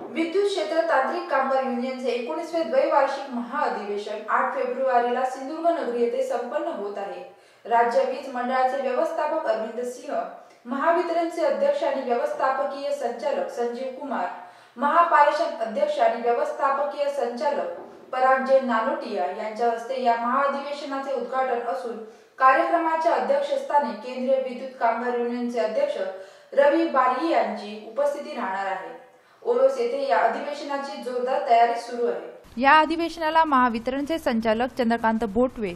विद्युत क्षेत्र तांत्रिक कामगार युनियनचे 19वे द्वैवार्षिक महाअधिवेशन 8 फेब्रुवारीला सिंधुदुर्ग नगरी येथे संपन्न होत आहे। राज्य वीज मंडळाचे व्यवस्थापक अरविंद सिंह, महावितरणचे अध्यक्ष आणि व्यवस्थापकीय संचालक संजीव कुमार, महापारेषण अध्यक्ष आणि व्यवस्थापकीय संचालक पराग जैन नानोटिया यांच्या हस्ते या महाअधिवेशनाचे उद्घाटन असून कार्यक्रमाच्या अध्यक्षस्थानी केंद्रीय विद्युत कामगार युनियनचे अध्यक्ष रवी बारी यांची उपस्थिती राहणार आहे। ओरोस येथे या अधिवेशनाची जोरदार तयारी सुरू आहे। या अधिवेशनाला महावितरणचे संचालक चंद्रकांत भोटवे,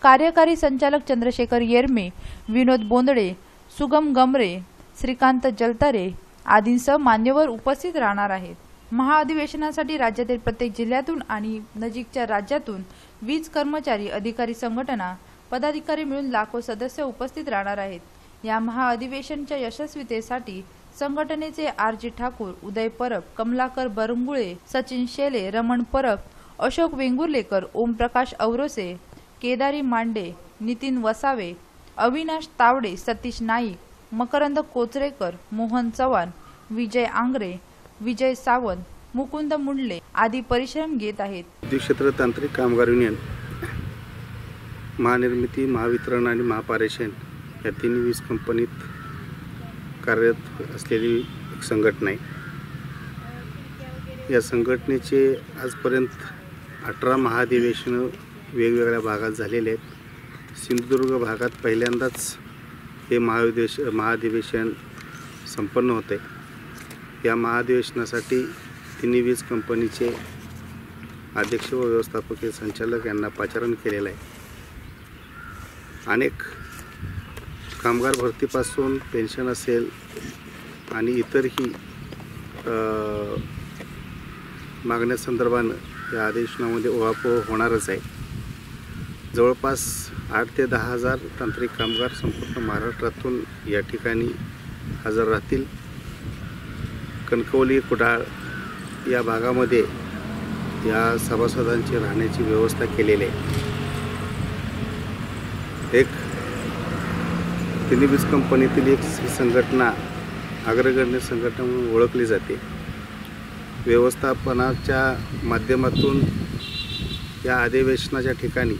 कार्यकारी संचालक चंद्रशेखर येरमे, विनोद बोंदडे, सुगम गमरे, श्रीकांत जलतरे आदींसह मान्यवर उपस्थित राहणार आहेत। महाअधिवेशनासाठी राज्यातील प्रत्येक जिल्ह्यातून आणि नजीकच्या राज्यातून वीज कर्मचारी, अधिकारी, संघटना पदाधिकारी मिळून लाखो सदस्य उपस्थित राहणार आहेत। या महाअधिवेशनाच्या यशस्वीतेसाठी संघटनेचे आर.जी. ठाकूर, उदय परब, कमलाकर बरंगुळे, सचिन शेले, रमण परब, अशोक वेंगुर्लेकर, ओमप्रकाश औरोसे, केदारी मांडे, नितीन वसावे, अविनाश तावडे, सतीश नाईक, मकरंद कोचरेकर, मोहन चव्हाण, विजय आंग्रे, विजय सावंत, मुकुंद मुंडले आदी परिश्रम घेत आहेत। विद्युत क्षेत्र तांत्रिक कामगार युनियन, महानिर्मिती, महावितरण आणि महापारेषण या तिन्ही वीज कंपनीत कार्यरत असलेली एक संघटना आहे। या संघटनेचे आजपर्यंत 18 महाअधिवेशनं वेगवेगळ्या भागात झालेले आहेत। सिंधुदुर्ग भागात पहिल्यांदाच हे महाअधिवेशन संपन्न होते। या महाअधिवेशनासाठी तिन्ही वीज कंपनीचे अध्यक्ष व व्यवस्थापकीय संचालक यांना पाचारण केलेलं आहे। अनेक कामगार भरतीपासून पेन्शन असेल आणि इतरही मागण्यासंदर्भानं या अधिवेशनामध्ये उहापोह होणारच आहे। जवळपास 8 ते 10 हजार तांत्रिक कामगार संपूर्ण महाराष्ट्रातून या ठिकाणी हजर राहतील। कणकवली, कुडाळ या भागामध्ये या सभासदांची राहण्याची व्यवस्था केलेली आहे। एक तिन्ही वीज कंपनीतील एक संघटना अग्रगण्य संघटना म्हणून ओळखली जाते। व्यवस्थापनाच्या माध्यमातून या अधिवेशनाच्या ठिकाणी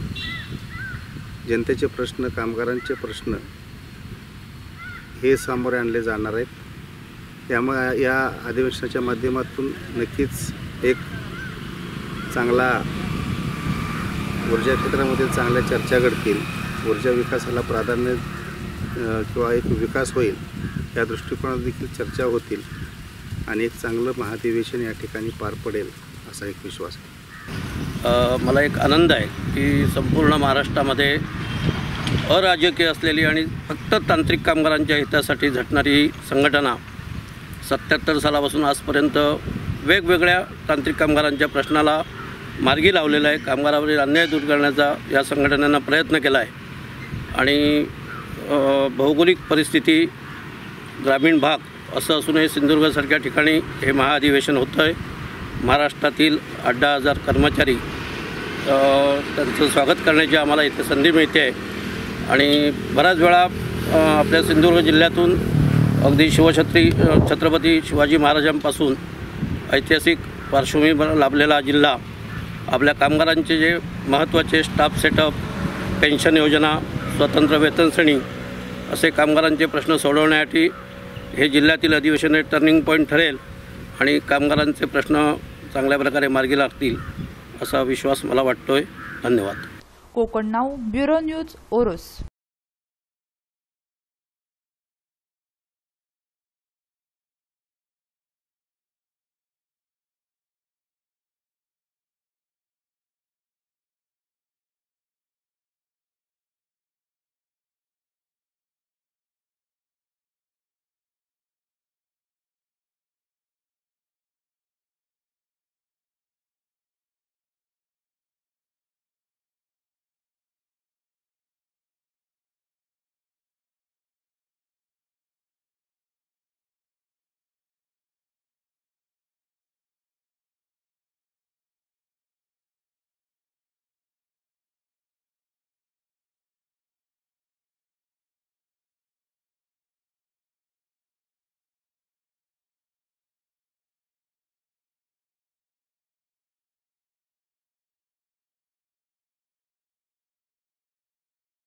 जनतेचे प्रश्न, कामगारांचे प्रश्न हे सामोरे आणले जाणार आहेत। त्यामुळे या अधिवेशनाच्या माध्यमातून नक्कीच एक चांगला ऊर्जा क्षेत्रामध्ये चांगल्या चर्चा घडतील, ऊर्जा विकासाला प्राधान्य किंवा एक विकास होईल या दृष्टिकोनात देखील चर्चा होतील आणि एक चांगलं महाअधिवेशन या ठिकाणी पार पडेल असा एक विश्वास आहे। मला एक आनंद आहे की संपूर्ण महाराष्ट्रामध्ये अराजकीय असलेली आणि फक्त तांत्रिक कामगारांच्या हितासाठी झटणारी संघटना 77 सालापासून आजपर्यंत वेगवेगळ्या तांत्रिक कामगारांच्या प्रश्नाला मार्गी लावलेला आहे। कामगारावरील अन्याय दूर करण्याचा या संघटनेनं प्रयत्न केला आहे आणि भौगोलिक परिस्थिती ग्रामीण भाग असं असूनही सिंधुदुर्गसारख्या ठिकाणी हे महाअधिवेशन होतं आहे। महाराष्ट्रातील 18,000 कर्मचारी त्यांचं स्वागत करण्याची आम्हाला इथे संधी मिळते आहे आणि बऱ्याच वेळा आपल्या सिंधुदुर्ग जिल्ह्यातून अगदी छत्रपती शिवाजी महाराजांपासून ऐतिहासिक पार्श्वभूमी लाभलेला जिल्हा आपल्या कामगारांचे जे महत्त्वाचे स्टाफ सेटअप, पेन्शन योजना, स्वतंत्र वेतन श्रेणी असे कामगारांचे प्रश्न सोडवण्यासाठी हे जिल्ह्यातील अधिवेशन हे टर्निंग पॉईंट ठरेल आणि कामगारांचे प्रश्न चांगल्या प्रकारे मार्गी लागतील असा विश्वास मला वाटतोय। धन्यवाद। Konkan now, bureau news, Oros.